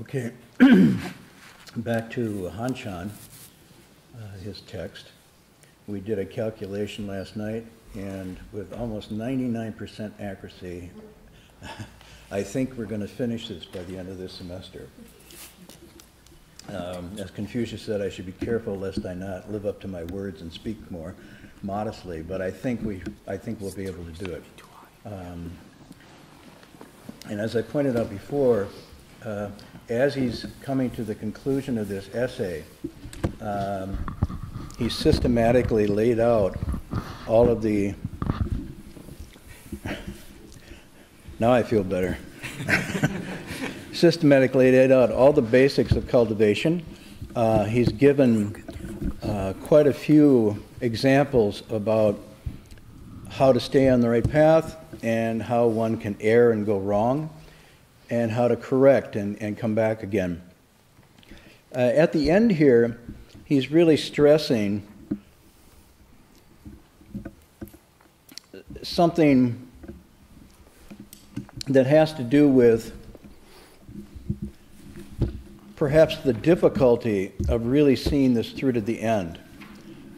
Okay, back to Han Shan, his text. We did a calculation last night, and with almost 99% accuracy, I think we're going to finish this by the end of this semester. As Confucius said, I should be careful lest I not live up to my words and speak more modestly, but I think we'll be able to do it. And as I pointed out before, as he's coming to the conclusion of this essay, he systematically laid out all of the... Now I feel better. Systematically laid out all the basics of cultivation. He's given quite a few examples about how to stay on the right path and how one can err and go wrong, and how to correct and come back again. At the end here, he's really stressing something that has to do with perhaps the difficulty of really seeing this through to the end.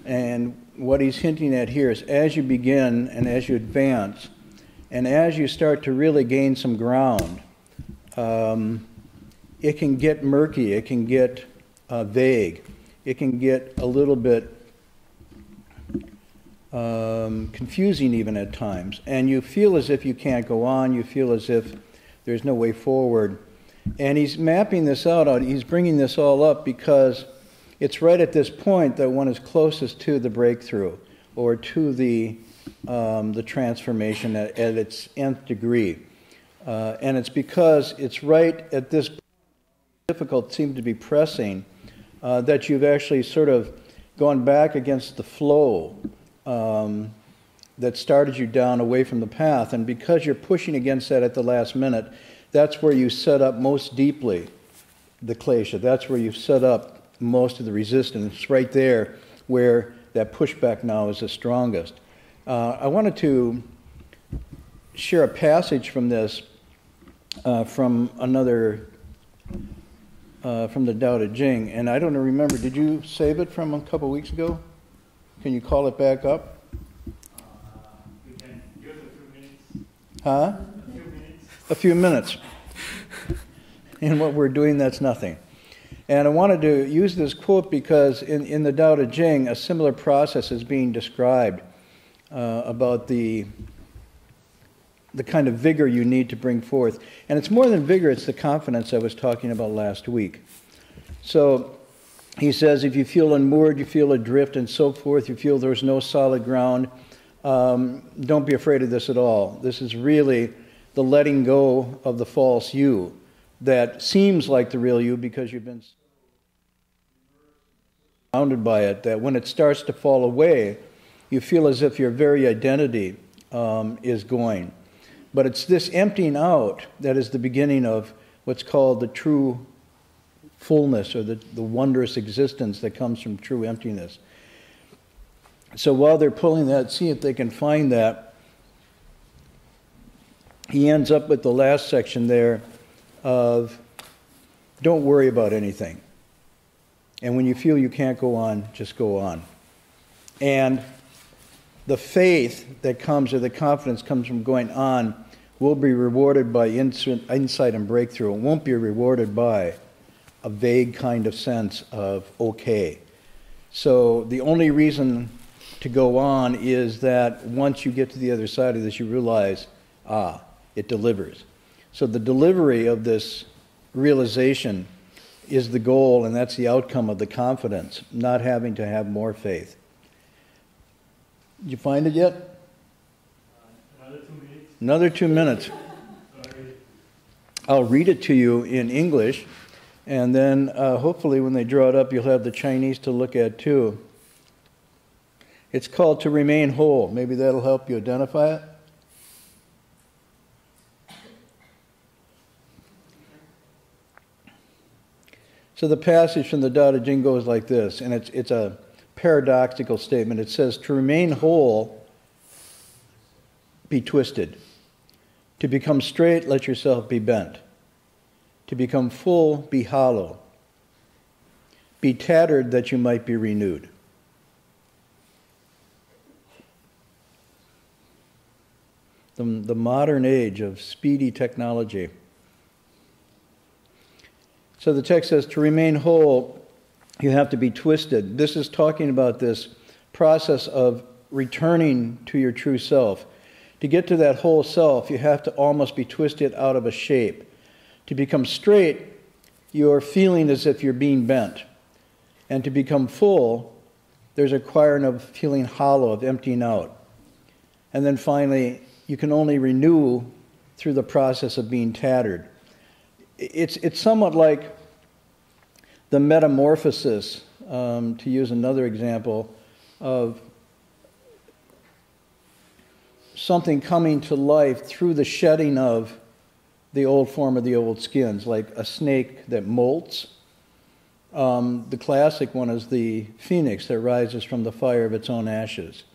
And what he's hinting at here is as you begin and as you advance, and as you start to really gain some ground, it can get murky, it can get vague, it can get a little bit confusing even at times. And you feel as if you can't go on, you feel as if there's no way forward. And he's mapping this out, he's bringing this all up because it's right at this point that one is closest to the breakthrough or to the transformation at its nth degree. And it's because it's right at this point, difficult seems to be pressing, that you've actually sort of gone back against the flow that started you down away from the path. And because you're pushing against that at the last minute, that's where you set up most deeply the klesha. That's where you've set up most of the resistance. It's right there where that pushback now is the strongest. I wanted to share a passage from this, from another, from the Tao Te Ching, and I don't remember, did you save it from a couple weeks ago? Can you call it back up? We can use a few minutes. Huh? A few minutes. A few minutes. And what we're doing, that's nothing. And I wanted to use this quote because in the Tao Te Ching, a similar process is being described about the kind of vigor you need to bring forth. And it's more than vigor, it's the confidence I was talking about last week. So he says, if you feel unmoored, you feel adrift and so forth, you feel there's no solid ground, don't be afraid of this at all. This is really the letting go of the false you that seems like the real you because you've been surrounded by it, that when it starts to fall away, you feel as if your very identity is going. But it's this emptying out that is the beginning of what's called the true fullness or the wondrous existence that comes from true emptiness. So while they're pulling that, see if they can find that, he ends up with the last section there of don't worry about anything. And when you feel you can't go on, just go on. And the faith that comes, or the confidence comes from going on, will be rewarded by insight and breakthrough. It won't be rewarded by a vague kind of sense of okay. So the only reason to go on is that once you get to the other side of this, you realize, it delivers. So the delivery of this realization is the goal, and that's the outcome of the confidence, not having to have more faith. Did you find it yet? Another 2 minutes. Another 2 minutes. Sorry. I'll read it to you in English, and then hopefully when they draw it up, you'll have the Chinese to look at too. It's called To Remain Whole. Maybe that'll help you identify it. So the passage from the Tao Te Ching goes like this, and it's a paradoxical statement. It says, to remain whole, be twisted. To become straight, let yourself be bent. To become full, be hollow. Be tattered that you might be renewed. The modern age of speedy technology. So the text says, to remain whole, you have to be twisted. This is talking about this process of returning to your true self. To get to that whole self, you have to almost be twisted out of a shape. To become straight, you're feeling as if you're being bent. And to become full, there's a requirement of feeling hollow, of emptying out. And then finally, you can only renew through the process of being tattered. It's somewhat like the metamorphosis, to use another example, of something coming to life through the shedding of the old form of the old skins, like a snake that molts. The classic one is the phoenix that rises from the fire of its own ashes.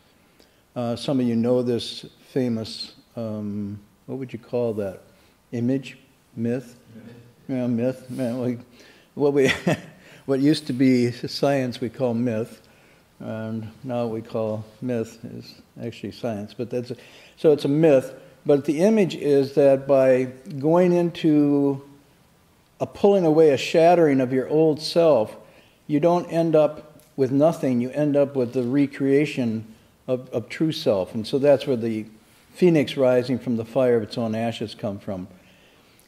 Some of you know this famous, what would you call that? Image? Myth? Yeah, myth. Man, what used to be science we call myth, and now what we call myth is actually science. But so it's a myth. But the image is that by going into a pulling away, a shattering of your old self, you don't end up with nothing. You end up with the recreation of true self. And so that's where the phoenix rising from the fire of its own ashes come from.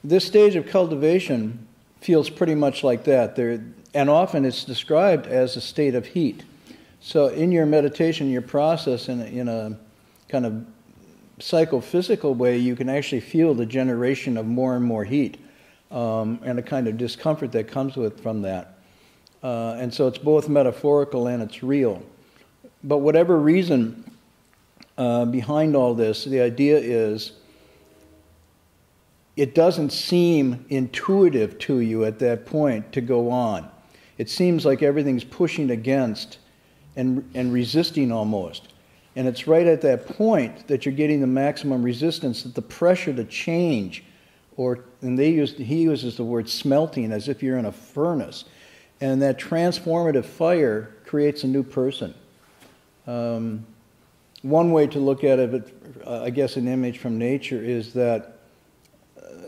This stage of cultivation feels pretty much like that. And often it's described as a state of heat. So in your meditation, your process, in a kind of psychophysical way, you can actually feel the generation of more and more heat, and a kind of discomfort that comes from that. And so it's both metaphorical and it's real. But whatever reason behind all this, the idea is it doesn't seem intuitive to you at that point to go on. It seems like everything's pushing against and resisting almost. And it's right at that point that you're getting the maximum resistance, that the pressure to change, and he uses the word smelting, as if you're in a furnace. And that transformative fire creates a new person. One way to look at it, I guess an image from nature, is that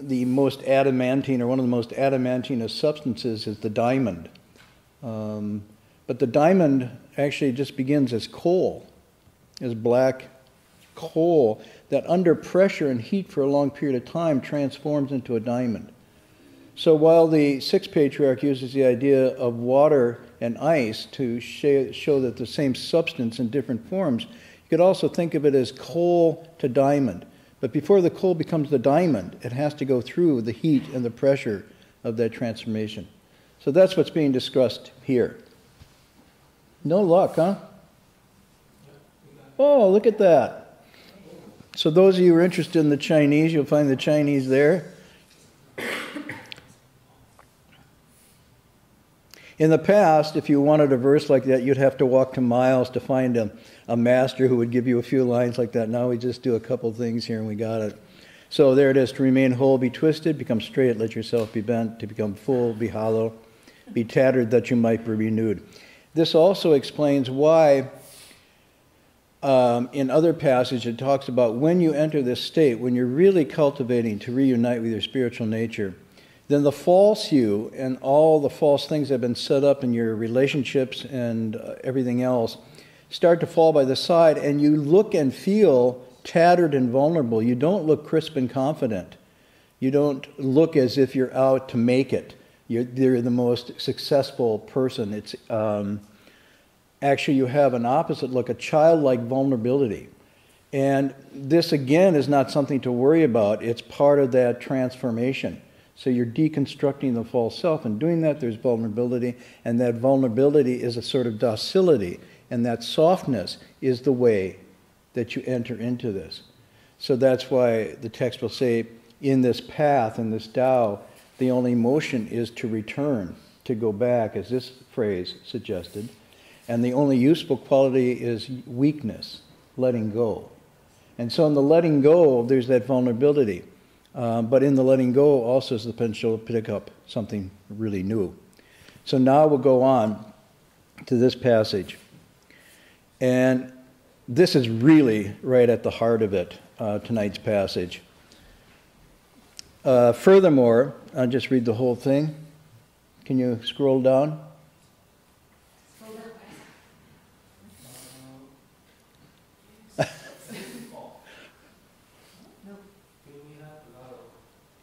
the most adamantine, or one of the most adamantinous substances, is the diamond. But the diamond actually just begins as coal, as black coal, that under pressure and heat for a long period of time transforms into a diamond. So while the sixth patriarch uses the idea of water and ice to show that the same substance in different forms, you could also think of it as coal to diamond. But before the coal becomes the diamond, it has to go through the heat and the pressure of that transformation. So that's what's being discussed here. No luck, huh? Oh, look at that. So those of you who are interested in the Chinese, you'll find the Chinese there. In the past, if you wanted a verse like that, you'd have to walk to miles to find a master who would give you a few lines like that. Now we just do a couple things here and we got it. So there it is. To remain whole, be twisted, become straight, let yourself be bent. To become full, be hollow, be tattered that you might be renewed. This also explains why in other passages it talks about when you enter this state, when you're really cultivating to reunite with your spiritual nature, then the false you and all the false things that have been set up in your relationships and everything else start to fall by the side, and you look and feel tattered and vulnerable. You don't look crisp and confident. You don't look as if you're out to make it. You're the most successful person. It's actually, you have an opposite look, a childlike vulnerability. And this, again, is not something to worry about. It's part of that transformation. So you're deconstructing the false self, and doing that there's vulnerability, and that vulnerability is a sort of docility, and that softness is the way that you enter into this. So that's why the text will say, in this path, in this Tao, the only motion is to return, to go back, as this phrase suggested, and the only useful quality is weakness, letting go. And so in the letting go, there's that vulnerability. But in the letting go also is the potential to pick up something really new. So now we'll go on to this passage. And this is really right at the heart of it, tonight's passage. Furthermore, I'll just read the whole thing. Can you scroll down?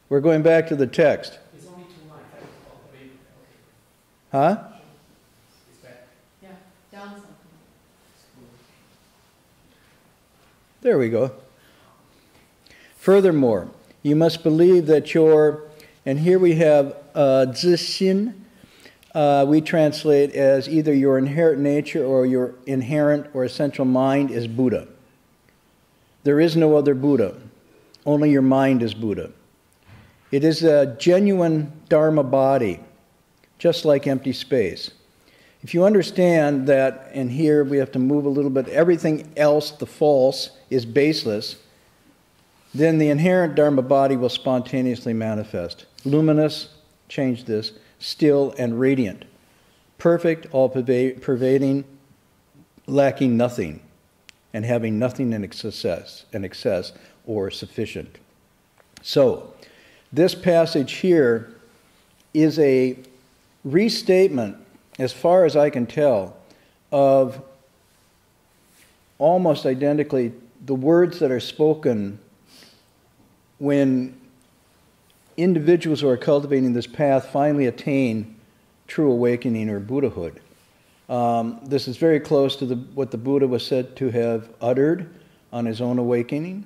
We're going back to the text. It's only 2 lines. Huh? It's back. Yeah, down something. There we go. Furthermore, you must believe that your, and here we have zixin, we translate as either your inherent nature or your inherent or essential mind is Buddha. There is no other Buddha. Only your mind is Buddha. It is a genuine Dharma body, just like empty space. If you understand that, and here we have to move a little bit, everything else, the false, is baseless, then the inherent Dharma body will spontaneously manifest. Luminous, change this, still and radiant. Perfect, all-pervading, lacking nothing, and having nothing in excess or sufficient. So, this passage here is a restatement, as far as I can tell, of almost identically the words that are spoken when individuals who are cultivating this path finally attain true awakening or Buddhahood. This is very close to what the Buddha was said to have uttered on his own awakening.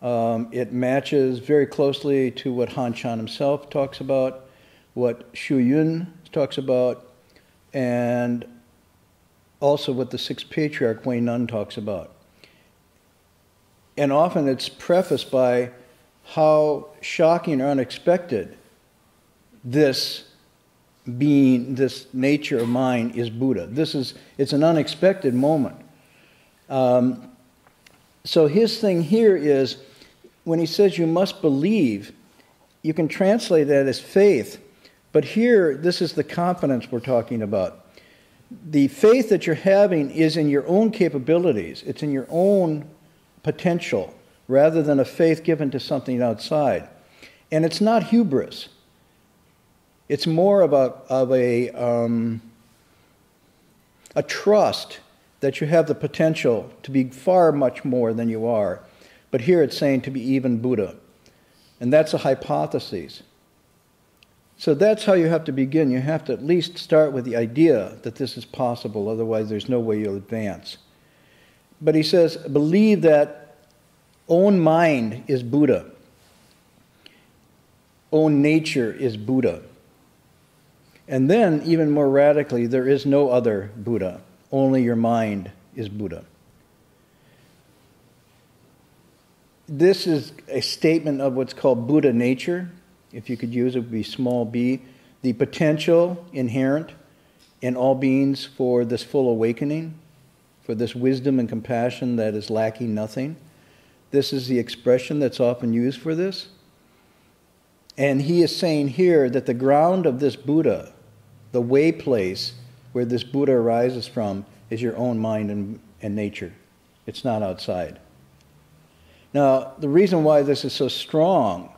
It matches very closely to what Han Shan himself talks about, what Shu Yun talks about, and also what the sixth patriarch Hui Nun talks about. And often it's prefaced by how shocking or unexpected this being, this nature of mind is Buddha. It's an unexpected moment. So his thing here is, when he says you must believe, you can translate that as faith. But here, this is the confidence we're talking about. The faith that you're having is in your own capabilities. It's in your own potential, rather than a faith given to something outside. And it's not hubris. It's more of a trust that you have the potential to be far much more than you are. But here it's saying to be even Buddha. And that's a hypothesis. So that's how you have to begin. You have to at least start with the idea that this is possible, otherwise there's no way you'll advance. But he says, believe that own mind is Buddha. Own nature is Buddha. And then, even more radically, there is no other Buddha. Only your mind is Buddha. This is a statement of what's called Buddha nature. If you could use it, would be small b. The potential inherent in all beings for this full awakening, for this wisdom and compassion that is lacking nothing. This is the expression that's often used for this. And he is saying here that the ground of this Buddha, the way place where this Buddha arises from, is your own mind and nature. It's not outside. Now, the reason why this is so strong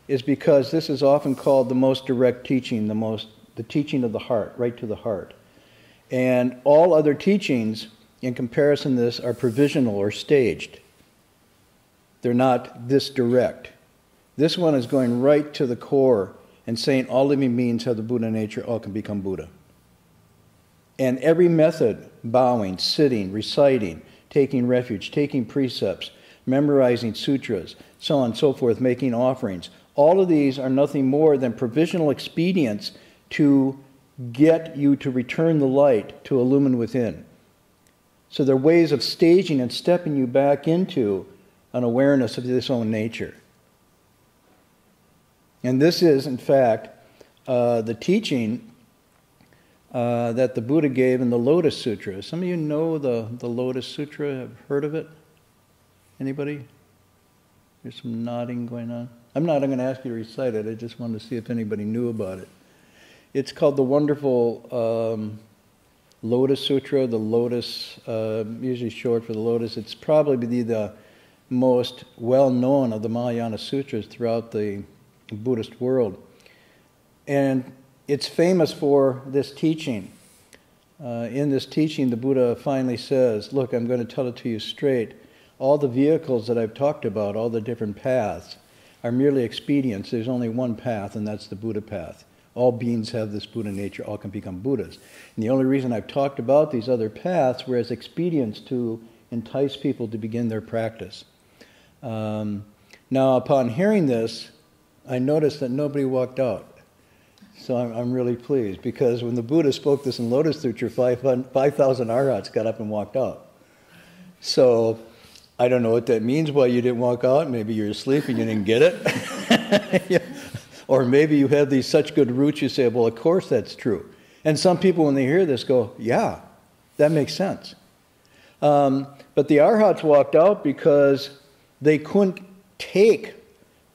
is because this is often called the most direct teaching, the teaching of the heart, right to the heart. And all other teachings, in comparison to this, are provisional or staged. They're not this direct. This one is going right to the core and saying all living beings have the Buddha nature, all can become Buddha. And every method, bowing, sitting, reciting, taking refuge, taking precepts, memorizing sutras, so on and so forth, making offerings, all of these are nothing more than provisional expedients to get you to return the light to illumine within. So they're ways of staging and stepping you back into an awareness of this own nature. And this is, in fact, the teaching that the Buddha gave in the Lotus Sutra. Some of you know the Lotus Sutra, have heard of it? Anybody? There's some nodding going on. I'm going to ask you to recite it. I just wanted to see if anybody knew about it. It's called the wonderful Lotus Sutra, the Lotus, usually short for the Lotus. It's probably the most well-known of the Mahayana Sutras throughout the Buddhist world. And it's famous for this teaching. In this teaching, the Buddha finally says, look, I'm going to tell it to you straight. All the vehicles that I've talked about, all the different paths, are merely expedients. There's only one path, and that's the Buddha path. All beings have this Buddha nature, all can become Buddhas. And the only reason I've talked about these other paths were as expedients to entice people to begin their practice. Now, upon hearing this, I noticed that nobody walked out. So I'm really pleased, because when the Buddha spoke this in Lotus Sutra, 5,000 arhats got up and walked out. So I don't know what that means, why you didn't walk out. Maybe you're asleep and you didn't get it. Yeah. Or maybe you have these such good roots, you say, well, of course that's true. And some people, when they hear this, go, yeah, that makes sense. But the arhats walked out because they couldn't take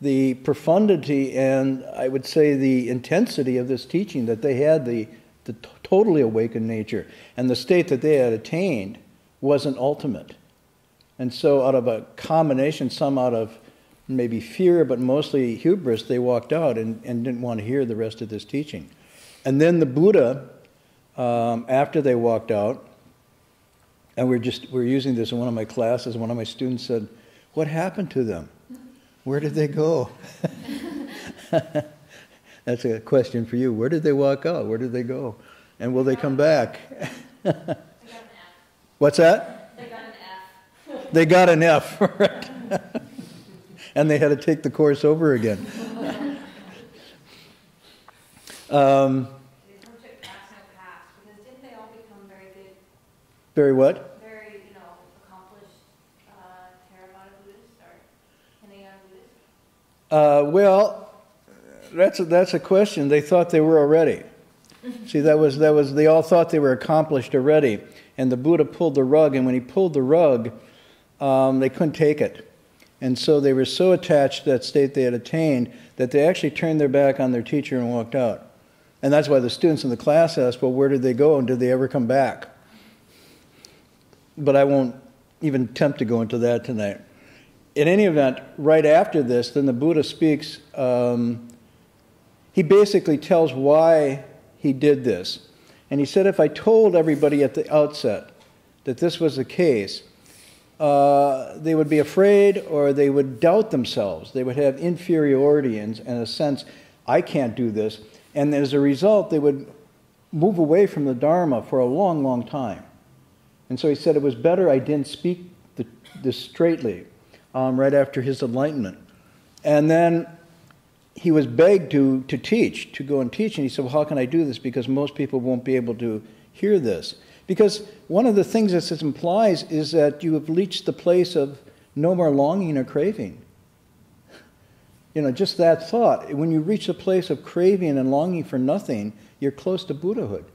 the profundity and, I would say, the intensity of this teaching, that they had the totally awakened nature. And the state that they had attained wasn't ultimate. And so out of a combination, some out of maybe fear, but mostly hubris, they walked out and didn't want to hear the rest of this teaching. And then the Buddha, after they walked out, and we're using this in one of my classes, one of my students said, what happened to them? Where did they go? That's a question for you. Where did they walk out? Where did they go? And will they come back? They got an F. What's that? They got an F. They got an F, right? And they had to take the course over again. They don't take pass, no pass, because didn't they all become very good, Very what? very, accomplished Theravada Buddhists or Hinayana Buddhists? Well, that's a question. They thought they were already. See, that was they all thought they were accomplished already, and the Buddha pulled the rug. And when he pulled the rug, they couldn't take it, and so they were so attached to that state they had attained that they actually turned their back on their teacher and walked out. And that's why the students in the class asked, "Well, where did they go, and did they ever come back?" But I won't even attempt to go into that tonight. In any event, right after this, then the Buddha speaks. He basically tells why he did this. And he said, if I told everybody at the outset that this was the case, they would be afraid, or they would doubt themselves. They would have inferiority and a sense, I can't do this. And as a result, they would move away from the Dharma for a long, long time. And so he said it was better I didn't speak this straightly right after his enlightenment. And then he was begged to teach, to go and teach. And he said, well, how can I do this? Because most people won't be able to hear this. Because one of the things that this implies is that you have reached the place of no more longing or craving. Just that thought. When you reach the place of craving and longing for nothing, you're close to Buddhahood.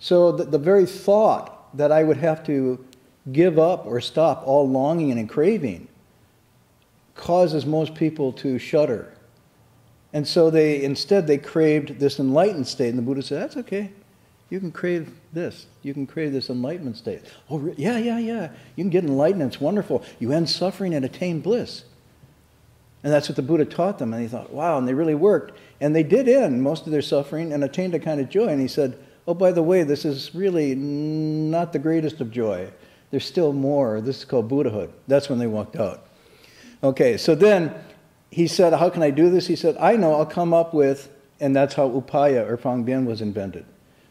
So the very thought that I would have to give up or stop all longing and craving causes most people to shudder. And so instead they craved this enlightened state. And the Buddha said, that's okay. You can crave this. You can crave this enlightenment state. Oh, yeah. You can get enlightened. It's wonderful. You end suffering and attain bliss. And that's what the Buddha taught them. And he thought, wow, and they really worked. And they did end most of their suffering and attained a kind of joy. And he said, oh, by the way, this is really not the greatest of joy. There's still more. This is called Buddhahood. That's when they walked out. Okay, so then he said, how can I do this? He said, I know, I'll come up with, and that's how Upaya or Fangbien was invented.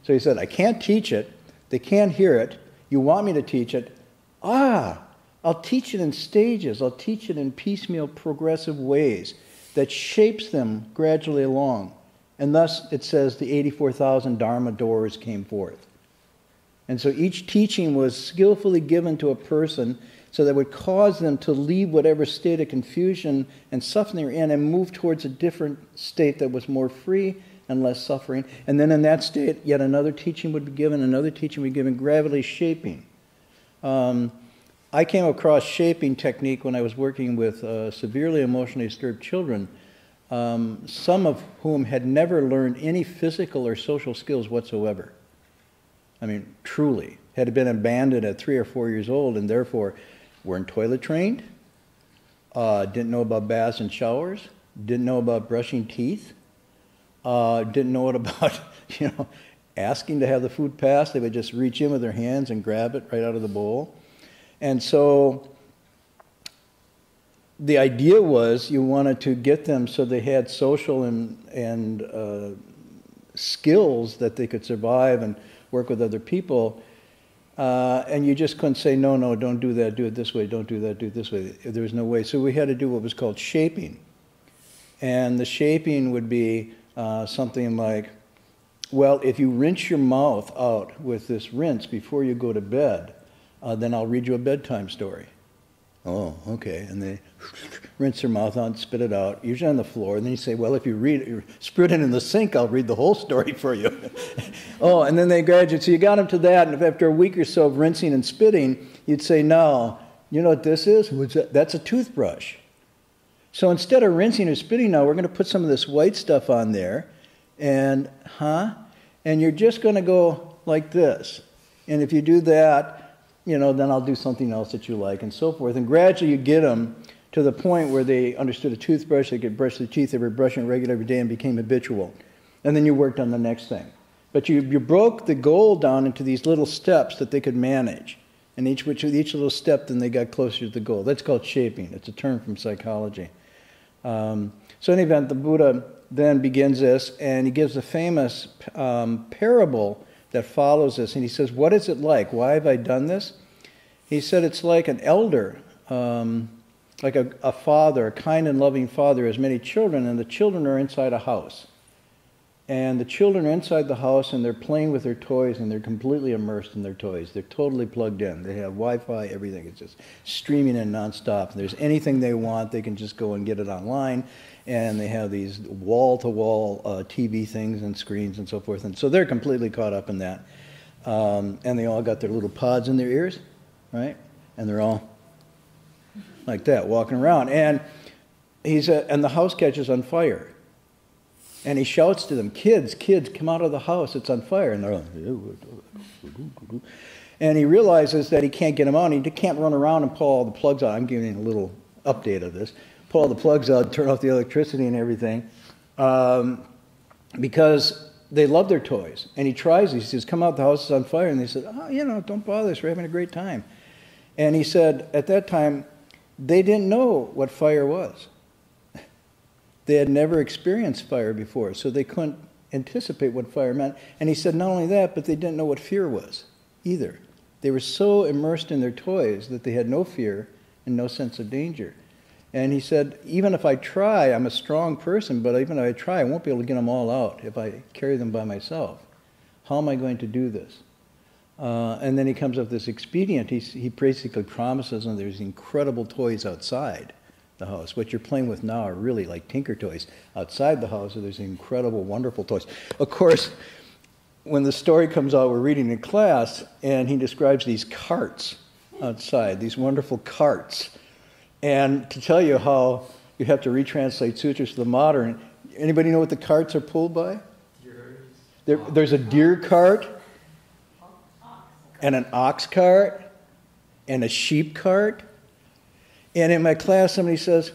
So he said, I can't teach it. They can't hear it. You want me to teach it. I'll teach it in stages. I'll teach it in piecemeal, progressive ways that shapes them gradually along. And thus, it says, the 84,000 Dharma doors came forth. And so each teaching was skillfully given to a person so that would cause them to leave whatever state of confusion and suffering they're in and move towards a different state that was more free and less suffering. And then in that state, yet another teaching would be given, another teaching would be given, gradually shaping. I came across shaping technique when I was working with severely emotionally disturbed children. some of whom had never learned any physical or social skills whatsoever. I mean, truly, had been abandoned at 3 or 4 years old and therefore weren't toilet trained, didn't know about baths and showers, didn't know about brushing teeth, didn't know what about, asking to have the food passed. They would just reach in with their hands and grab it right out of the bowl. And so the idea was you wanted to get them so they had social and skills that they could survive and work with other people. And you just couldn't say, no, don't do that, do it this way, don't do that, do it this way. There was no way. So we had to do what was called shaping. And the shaping would be something like, well, if you rinse your mouth out with this rinse before you go to bed, then I'll read you a bedtime story. Oh, okay. And they rinse their mouth out and spit it out, usually on the floor. And then you say, well, if you spit it in the sink, I'll read the whole story for you. Oh, and then they graduate. So you got them to that, and after a week or so of rinsing and spitting, you'd say, now, you know what this is? What's that? That's a toothbrush. So instead of rinsing or spitting now, we're going to put some of this white stuff on there, and you're just going to go like this. And if you do that, then I'll do something else that you like, and so forth. And gradually you get them to the point where they understood a toothbrush, they could brush their teeth, they were brushing it regular every day and became habitual. And then you worked on the next thing. But you broke the goal down into these little steps that they could manage. And each little step, then they got closer to the goal. That's called shaping. It's a term from psychology. So in any event, the Buddha then begins this, and he gives a famous parable that follows this. And he says, what is it like? Why have I done this? He said it's like an elder, like a father, a kind and loving father has many children, and the children are inside a house. And the children are inside the house, and they're playing with their toys, and they're completely immersed in their toys. They're totally plugged in. They have Wi-Fi, everything. It's just streaming in nonstop. If there's anything they want, they can just go and get it online. And they have these wall-to-wall TV things and screens and so forth. And so they're completely caught up in that. And they all got their little pods in their ears, right? And they're all like that, walking around. And and the house catches on fire. And he shouts to them, kids, come out of the house, it's on fire. And they're like, and he realizes that he can't get them out. And he can't run around and pull all the plugs out. I'm giving a little update of this. Pull all the plugs out, turn off the electricity and everything, because they love their toys. And he tries, he says, come out, the house is on fire. And they said, don't bother us, we're having a great time. And he said, at that time, they didn't know what fire was. They had never experienced fire before, so they couldn't anticipate what fire meant. And he said not only that, but they didn't know what fear was either. They were so immersed in their toys that they had no fear and no sense of danger. And he said, even if I try, I'm a strong person, but even if I try, I won't be able to get them all out if I carry them by myself. How am I going to do this? And then he comes up with this expedient. He basically promises them there's incredible toys outside the house. What you're playing with now are really like tinker toys. Outside the house, there's incredible, wonderful toys. Of course, when the story comes out, we're reading in class, and he describes these carts outside, these wonderful carts. And to tell you how you have to retranslate sutras to the modern, anybody know what the carts are pulled by? There's a deer cart, and an ox cart, and a sheep cart. And in my class, somebody says,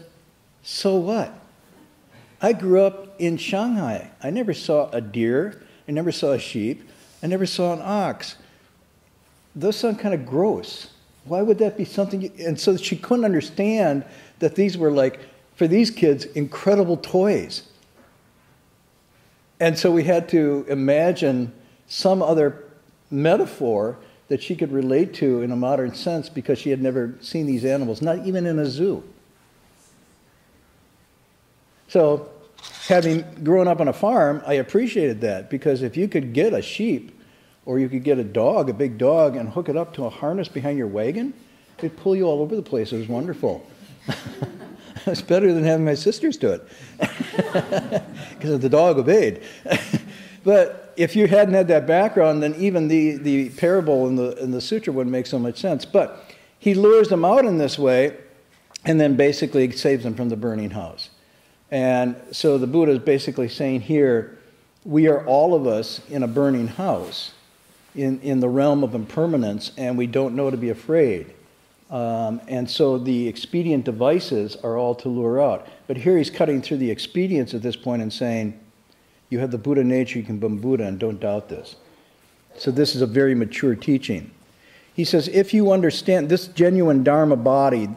so what? I grew up in Shanghai. I never saw a deer. I never saw a sheep. I never saw an ox. Those sound kind of gross. Why would that be something? And so she couldn't understand that these were like, for these kids, incredible toys. And so we had to imagine some other metaphor that she could relate to in a modern sense because she had never seen these animals, not even in a zoo. So, having grown up on a farm, I appreciated that because if you could get a sheep or you could get a dog, a big dog, and hook it up to a harness behind your wagon, it'd pull you all over the place. It was wonderful. It's better than having my sisters do it because the dog obeyed. But if you hadn't had that background, then even the parable in the sutra wouldn't make so much sense. But he lures them out in this way and then basically saves them from the burning house. And so the Buddha is basically saying here, we are all of us in a burning house, in the realm of impermanence, and we don't know to be afraid. And so the expedient devices are all to lure out. But here he's cutting through the expedients at this point and saying, you have the Buddha nature, you can become Buddha, and don't doubt this. So this is a very mature teaching. He says, if you understand this genuine Dharma body,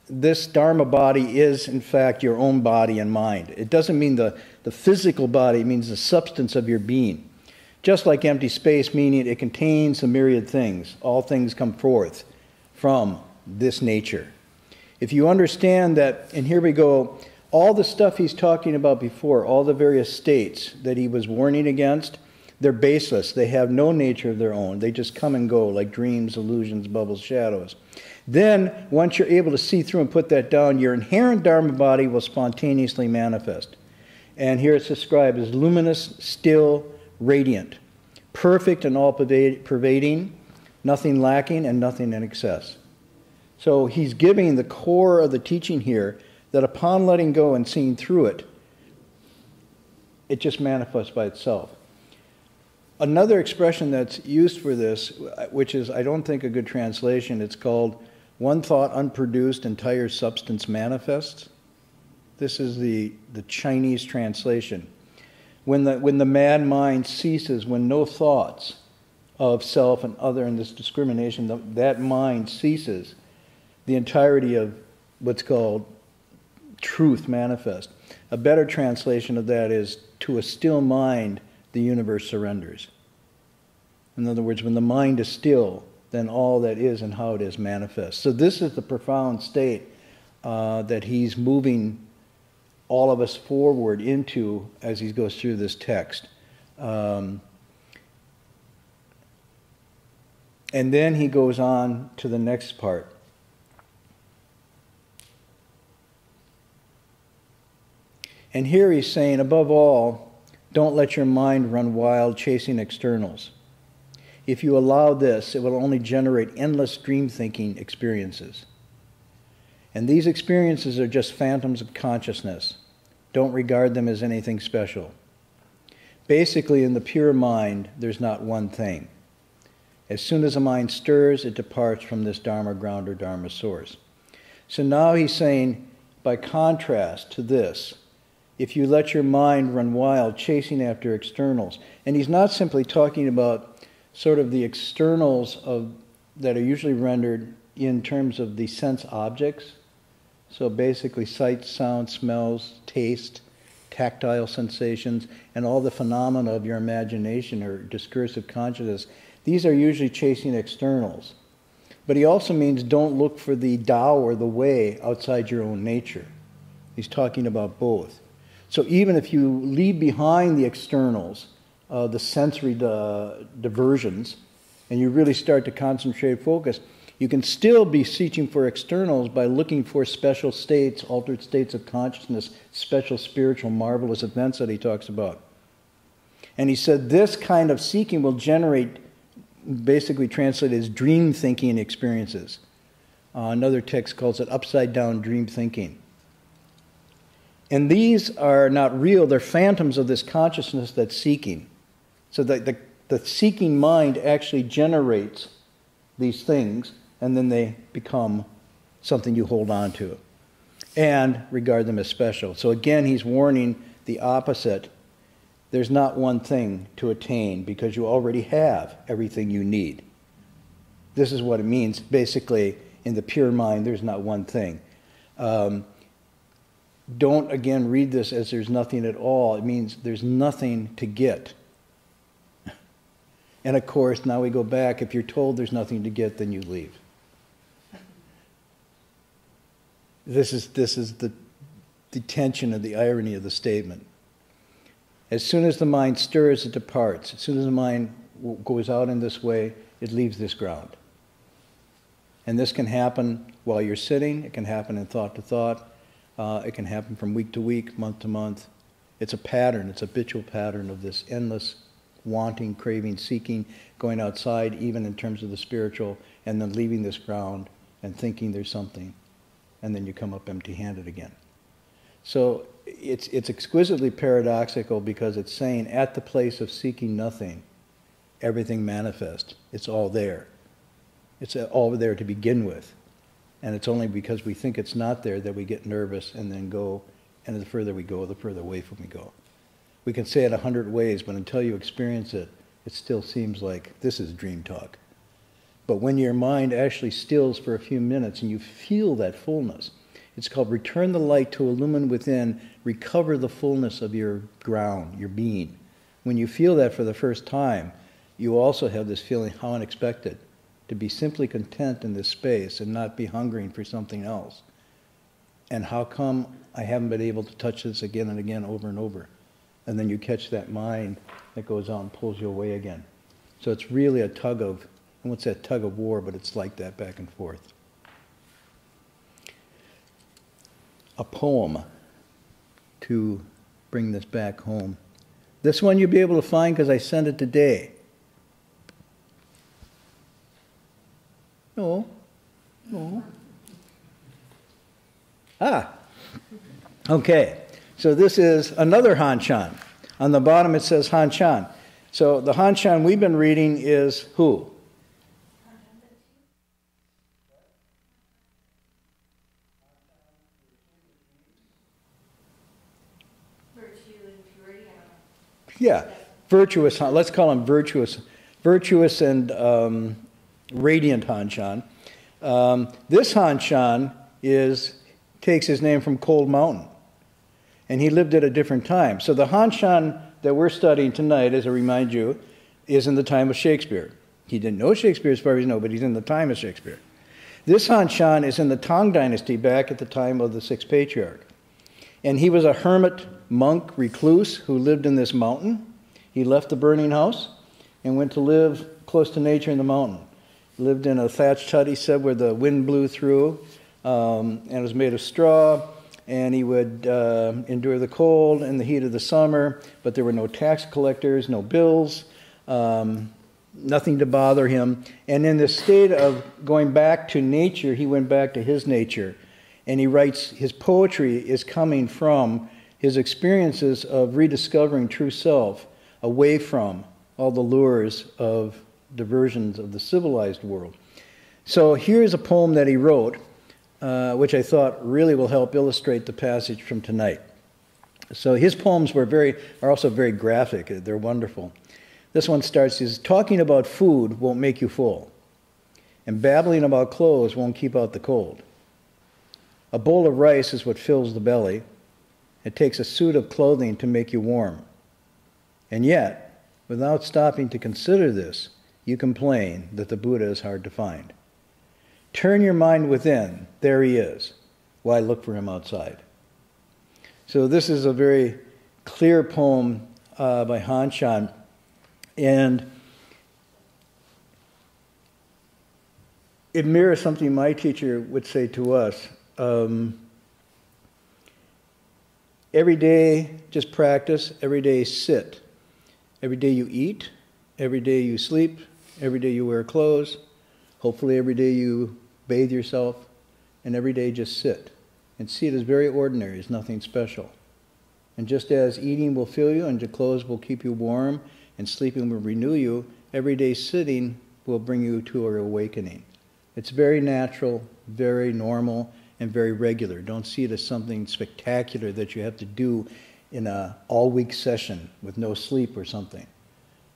this Dharma body is, in fact, your own body and mind. It doesn't mean the physical body, it means the substance of your being. Just like empty space, meaning it contains a myriad things. All things come forth from this nature. If you understand that, and here we go, all the stuff he's talking about before, all the various states that he was warning against, they're baseless. They have no nature of their own. They just come and go like dreams, illusions, bubbles, shadows. Then, once you're able to see through and put that down, your inherent Dharma body will spontaneously manifest. And here it's described as luminous, still, radiant, perfect and all-pervading, nothing lacking and nothing in excess. So he's giving the core of the teaching here that upon letting go and seeing through it, it just manifests by itself. Another expression that's used for this, which is, I don't think, a good translation, it's called one thought unproduced, entire substance manifests. This is the Chinese translation. When the mad mind ceases, when no thoughts of self and other and this discrimination, that mind ceases, the entirety of what's called truth manifest. A better translation of that is, to a still mind, the universe surrenders. In other words, when the mind is still, then all that is and how it is manifests. So this is the profound state that he's moving all of us forward into as he goes through this text. And then he goes on to the next part. And here he's saying, above all, don't let your mind run wild chasing externals. If you allow this, it will only generate endless dream-thinking experiences. And these experiences are just phantoms of consciousness. Don't regard them as anything special. Basically, in the pure mind, there's not one thing. As soon as a mind stirs, it departs from this Dharma ground or Dharma source. So now he's saying, by contrast to this, if you let your mind run wild, chasing after externals, and he's not simply talking about sort of the externals that are usually rendered in terms of the sense objects, so basically sight, sound, smells, taste, tactile sensations, and all the phenomena of your imagination or discursive consciousness. These are usually chasing externals. But he also means don't look for the Tao or the way outside your own nature. He's talking about both. So even if you leave behind the externals, the sensory diversions, and you really start to concentrate, focus, you can still be searching for externals by looking for special states, altered states of consciousness, special spiritual marvelous events that he talks about. And he said this kind of seeking will generate, basically translated as dream thinking experiences. Another text calls it upside down dream thinking. And these are not real, they're phantoms of this consciousness that's seeking. So that the seeking mind actually generates these things, and then they become something you hold on to and regard them as special. So again, he's warning the opposite. There's not one thing to attain because you already have everything you need. This is what it means. Basically, in the pure mind, there's not one thing. Don't, again, read this as there's nothing at all. It means there's nothing to get. And of course, now we go back. If you're told there's nothing to get, then you leave. This is the tension and the irony of the statement. As soon as the mind stirs, it departs. As soon as the mind goes out in this way, it leaves this ground. And this can happen while you're sitting. It can happen in thought to thought. It can happen from week to week, month to month. It's a pattern. It's a habitual pattern of this endless wanting, craving, seeking, going outside, even in terms of the spiritual, and then leaving this ground and thinking there's something. And then you come up empty-handed again. So it's exquisitely paradoxical because it's saying at the place of seeking nothing, everything manifests. It's all there. It's all there to begin with. And it's only because we think it's not there that we get nervous and then go, and the further we go, the further away from we go. We can say it 100 ways, but until you experience it, it still seems like this is dream talk. But when your mind actually stills for a few minutes and you feel that fullness, it's called return the light to illumine within, recover the fullness of your ground, your being. When you feel that for the first time, you also have this feeling, how unexpected, to be simply content in this space and not be hungering for something else. And how come I haven't been able to touch this again and again, over and over? And then you catch that mind that goes on and pulls you away again. So it's really a tug of, I won't say a tug of war, but it's like that back and forth. A poem to bring this back home. This one you'll be able to find because I sent it today. No. Okay. So this is another Han Shan. On the bottom it says Han Shan. So the Han Shan we've been reading is who? Yeah, virtuous. Let's call him virtuous and radiant Han Shan. This Han Shan takes his name from Cold Mountain, and he lived at a different time. So the Han Shan that we're studying tonight, as I remind you, is in the time of Shakespeare. He didn't know Shakespeare as far as you know, but he's in the time of Shakespeare. This Han Shan is in the Tang dynasty back at the time of the sixth patriarch. And he was a hermit monk recluse who lived in this mountain. He left the burning house and went to live close to nature in the mountain. Lived in a thatched hut, he said, where the wind blew through, and it was made of straw, and he would endure the cold and the heat of the summer, but there were no tax collectors, no bills, nothing to bother him. And in this state of going back to nature, he went back to his nature. And he writes, his poetry is coming from his experiences of rediscovering true self away from all the lures of diversions of the civilized world. So here's a poem that he wrote, which I thought really will help illustrate the passage from tonight. So his poems are also very graphic. They're wonderful. This one starts, is talking about food won't make you full, and babbling about clothes won't keep out the cold. A bowl of rice is what fills the belly. It takes a suit of clothing to make you warm. And yet, without stopping to consider this, you complain that the Buddha is hard to find. Turn your mind within. There he is. Why look for him outside? So this is a very clear poem by Han Shan. And it mirrors something my teacher would say to us. Every day, just practice. Every day, sit. Every day you eat. Every day you sleep. Every day you wear clothes. Hopefully every day you bathe yourself. And every day just sit. And see it as very ordinary, as nothing special. And just as eating will fill you and your clothes will keep you warm and sleeping will renew you, every day sitting will bring you to an awakening. It's very natural, very normal, and very regular. Don't see it as something spectacular that you have to do in an all-week session with no sleep or something.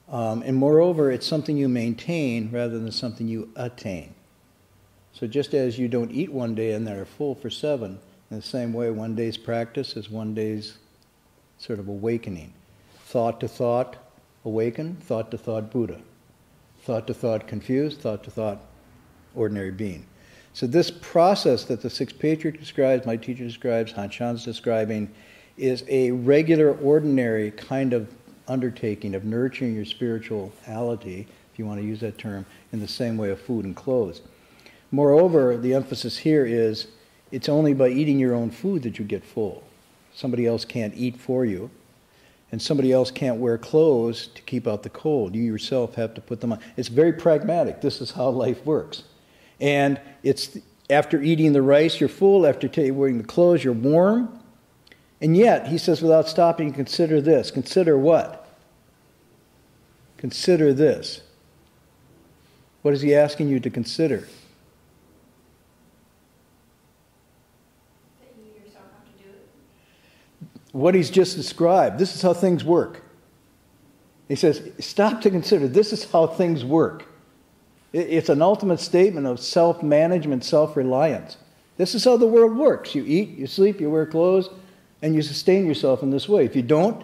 And moreover, it's something you maintain rather than something you attain. So just as you don't eat one day and then are full for 7, in the same way, one day's practice is one day's sort of awakening. Thought to thought, awaken. Thought to thought, Buddha. Thought to thought, confused. Thought to thought, ordinary being. So this process that the sixth patriarch describes, my teacher describes, Han Shan's describing, is a regular, ordinary kind of undertaking of nurturing your spirituality, if you want to use that term, in the same way of food and clothes. Moreover, the emphasis here is it's only by eating your own food that you get full. Somebody else can't eat for you, and somebody else can't wear clothes to keep out the cold. You yourself have to put them on. It's very pragmatic. This is how life works. And it's after eating the rice, you're full. After wearing the clothes, you're warm. And yet, he says, without stopping, consider this. Consider what? Consider this. What is he asking you to consider? That you yourself have to do it. What he's just described. This is how things work. He says, stop to consider. This is how things work. It's an ultimate statement of self-management, self-reliance. This is how the world works. You eat, you sleep, you wear clothes, and you sustain yourself in this way. If you don't,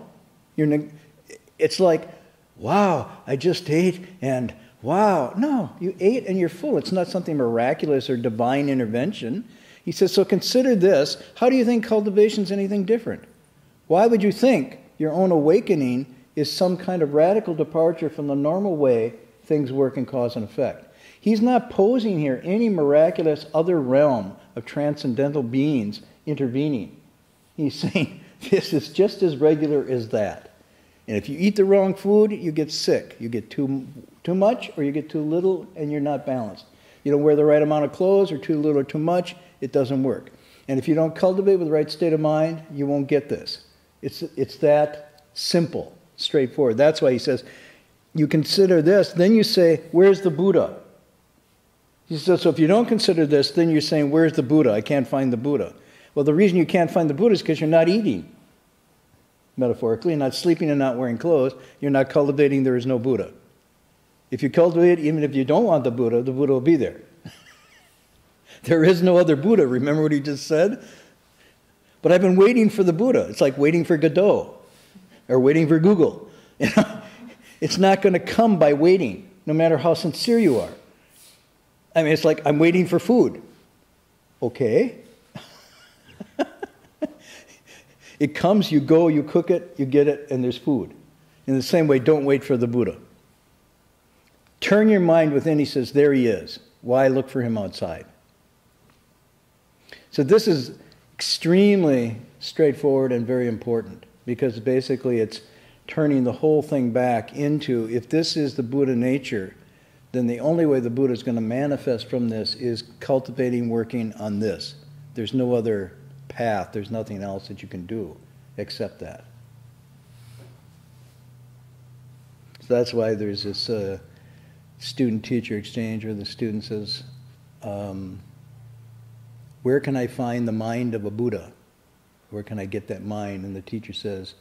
it's like, wow, I just ate, and wow. No, you ate and you're full. It's not something miraculous or divine intervention. He says, so consider this. How do you think cultivation is anything different? Why would you think your own awakening is some kind of radical departure from the normal way things work in cause and effect? He's not posing here any miraculous other realm of transcendental beings intervening. He's saying this is just as regular as that. And if you eat the wrong food, you get sick. You get too much or you get too little and you're not balanced. You don't wear the right amount of clothes or too little or too much, it doesn't work. And if you don't cultivate with the right state of mind, you won't get this. It's that simple, straightforward. That's why he says, you consider this, then you say, where's the Buddha? He says, so if you don't consider this, then you're saying, where's the Buddha? I can't find the Buddha. Well, the reason you can't find the Buddha is because you're not eating, metaphorically, you're not sleeping and not wearing clothes. You're not cultivating, there is no Buddha. If you cultivate, even if you don't want the Buddha will be there. There is no other Buddha. Remember what he just said? But I've been waiting for the Buddha. It's like waiting for Godot or waiting for Google. You know? It's not going to come by waiting, no matter how sincere you are. I mean, it's like, I'm waiting for food. Okay. It comes, you go, you cook it, you get it, and there's food. In the same way, don't wait for the Buddha. Turn your mind within, he says, there he is. Why look for him outside? So this is extremely straightforward and very important, because basically it's turning the whole thing back into, if this is the Buddha nature, then the only way the Buddha is going to manifest from this is cultivating, working on this. There's no other path, there's nothing else that you can do except that. So that's why there's this student-teacher exchange where the student says, where can I find the mind of a Buddha? Where can I get that mind? And the teacher says,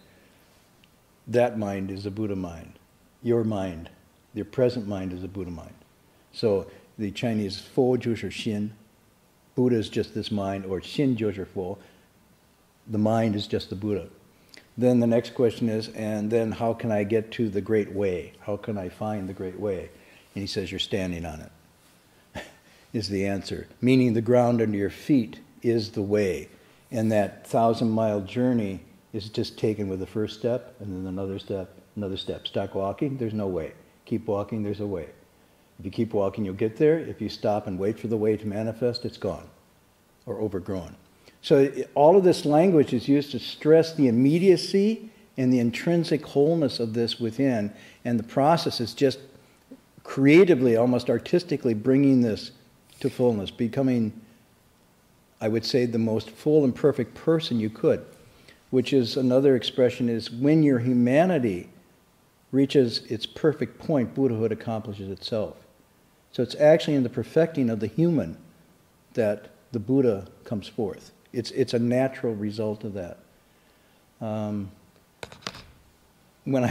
that mind is a Buddha mind. Your mind, your present mind is a Buddha mind. So the Chinese 佛就是心, Buddha is just this mind, or 心就是佛, the mind is just the Buddha. Then the next question is, and then how can I get to the great way? How can I find the great way? And he says, you're standing on it, is the answer. Meaning the ground under your feet is the way. And that 1,000-mile journey is just taken with the first step, and then another step, another step. Stop walking, there's no way. Keep walking, there's a way. If you keep walking, you'll get there. If you stop and wait for the way to manifest, it's gone or overgrown. So all of this language is used to stress the immediacy and the intrinsic wholeness of this within, and the process is just creatively, almost artistically bringing this to fullness, becoming, I would say, the most full and perfect person you could, which is another expression is when your humanity reaches its perfect point, Buddhahood accomplishes itself. So it's actually in the perfecting of the human that the Buddha comes forth. It's a natural result of that. When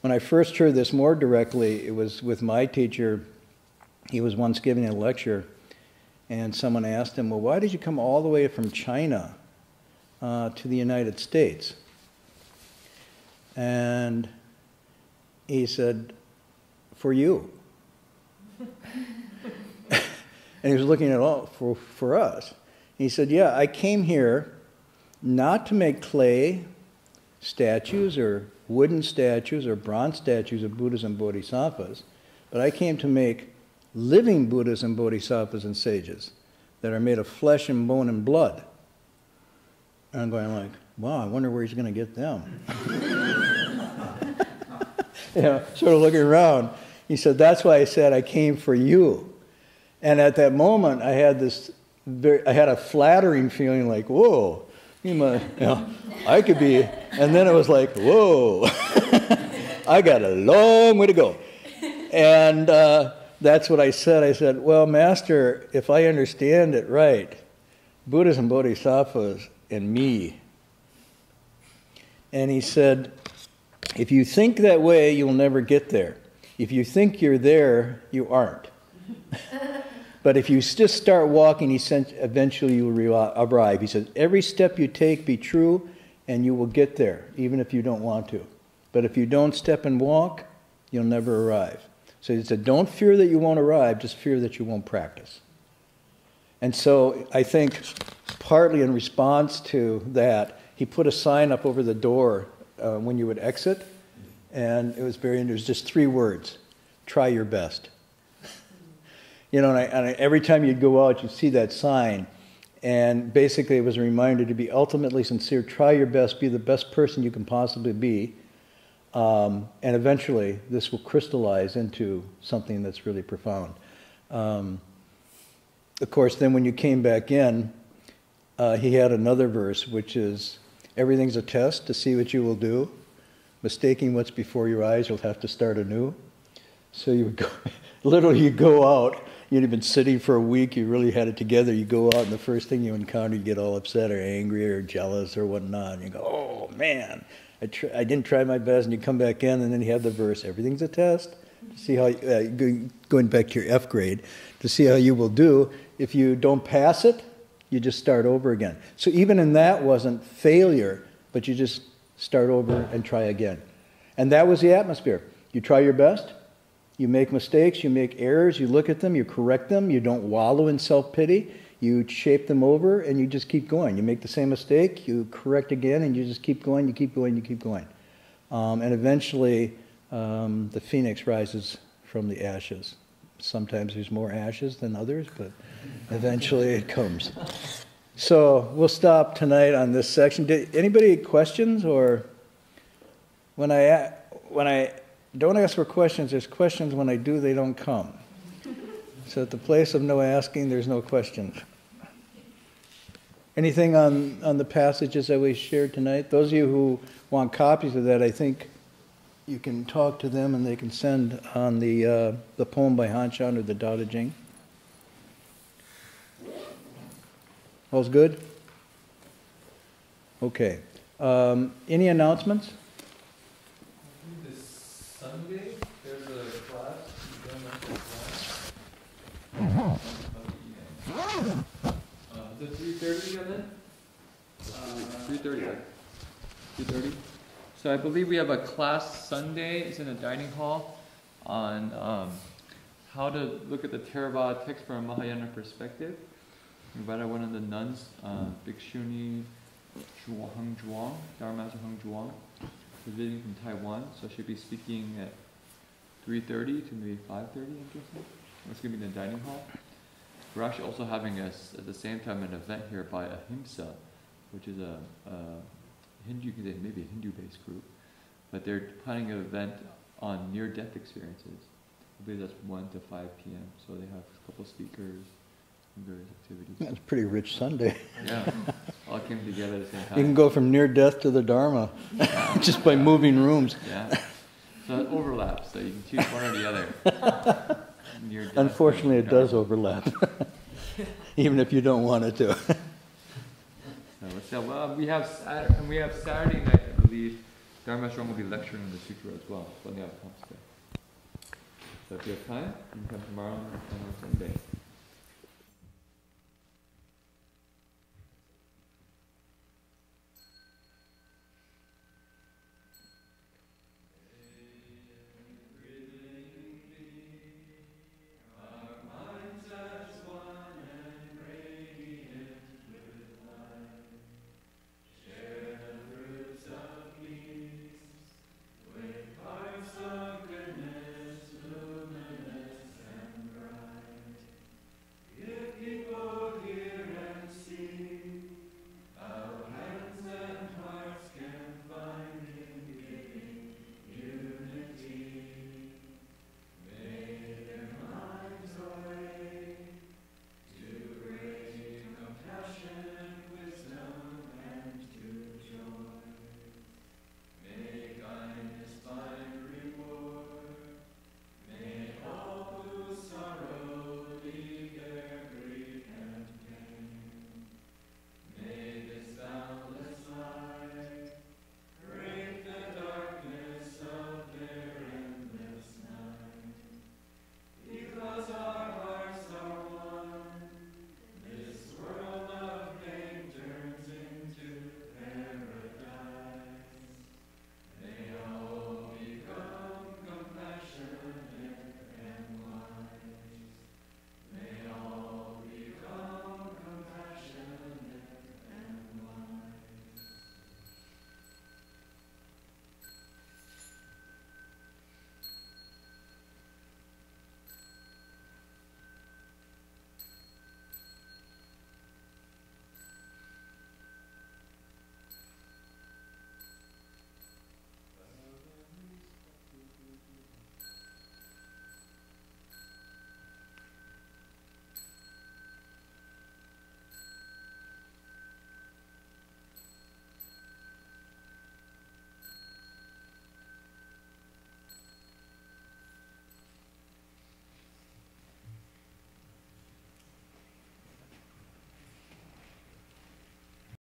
I first heard this more directly, it was with my teacher. He was once giving a lecture, and someone asked him, well, why did you come all the way from China to the United States? And he said, for you. And he was looking at all for us. He said, yeah, I came here not to make clay statues or wooden statues or bronze statues of Buddhas and Bodhisattvas, but I came to make living Buddhas and Bodhisattvas and sages that are made of flesh and bone and blood. And I'm going like, wow, I wonder where he's going to get them. You know, sort of looking around. He said, that's why I said I came for you. And at that moment, I had a flattering feeling like, whoa, I could be, and then it was like, whoa, I got a long way to go. And that's what I said. I said, well, Master, if I understand it right, Buddhas and Bodhisattvas and me. And he said, if you think that way, you'll never get there. If you think you're there, you aren't. But if you just start walking, eventually you will arrive. He said, every step you take, be true, and you will get there, even if you don't want to. But if you don't step and walk, you'll never arrive. So he said, don't fear that you won't arrive, just fear that you won't practice. And so I think partly in response to that, he put a sign up over the door when you would exit, and it was there's just 3 words: try your best. You know, and every time you'd go out, you'd see that sign, and basically it was a reminder to be ultimately sincere, try your best, be the best person you can possibly be, and eventually this will crystallize into something that's really profound. Of course, then when you came back in, he had another verse, which is, everything's a test to see what you will do. Mistaking what's before your eyes, you'll have to start anew. So you would go, literally you go out, you'd have been sitting for a week, you really had it together, you go out and the first thing you encounter, you get all upset or angry or jealous or whatnot, and you go, oh man, I didn't try my best, and you come back in, and then you have the verse, everything's a test, to see how, going back to your F grade, to see how you will do. If you don't pass it, you just start over again. So even in that wasn't failure, but you just start over and try again. And that was the atmosphere. You try your best, you make mistakes, you make errors, you look at them, you correct them, you don't wallow in self-pity, you shape them over, and you just keep going. You make the same mistake, you correct again, and you just keep going, you keep going, you keep going. And eventually, the phoenix rises from the ashes. Sometimes there's more ashes than others, but eventually it comes. So we'll stop tonight on this section. Did anybody questions? Or when I don't ask for questions, there's questions. When I do, they don't come. So at the place of no asking, there's no questions. Anything on the passages that we shared tonight? Those of you who want copies of that, I think you can talk to them and they can send on the poem by Han Shan or the Tao Te Ching. All's good? Okay. Any announcements? This Sunday, there's a class. Is it 3:30 again? 3:30, right? 3:30. So I believe we have a class Sunday. It's in a dining hall on how to look at the Theravada text from a Mahayana perspective. Invited one of the nuns, Bhikshuni Hung Zhuang, Dharma Master Hung Zhuang, visiting from Taiwan. So she'll be speaking at 3:30 to maybe 5:30, I'm guessing. It's going to be in the dining hall. We're actually also having, at the same time, an event here by Ahimsa, which is a Hindu, maybe a Hindu-based group, but they're planning an event on near-death experiences. I believe that's 1 to 5 p.m. So they have a couple of speakers and various activities. That's a pretty rich Sunday. Yeah, all came together at the same time. You can go from near death to the Dharma just by moving rooms. Yeah, so it overlaps, so you can choose one or the other. Unfortunately, it does overlap, even if you don't want it to. So well, we have Saturday night, I believe. Dharma Master will be lecturing on the sutra as well. So yeah, it comes there. So if you have time, you can come tomorrow and on Sunday.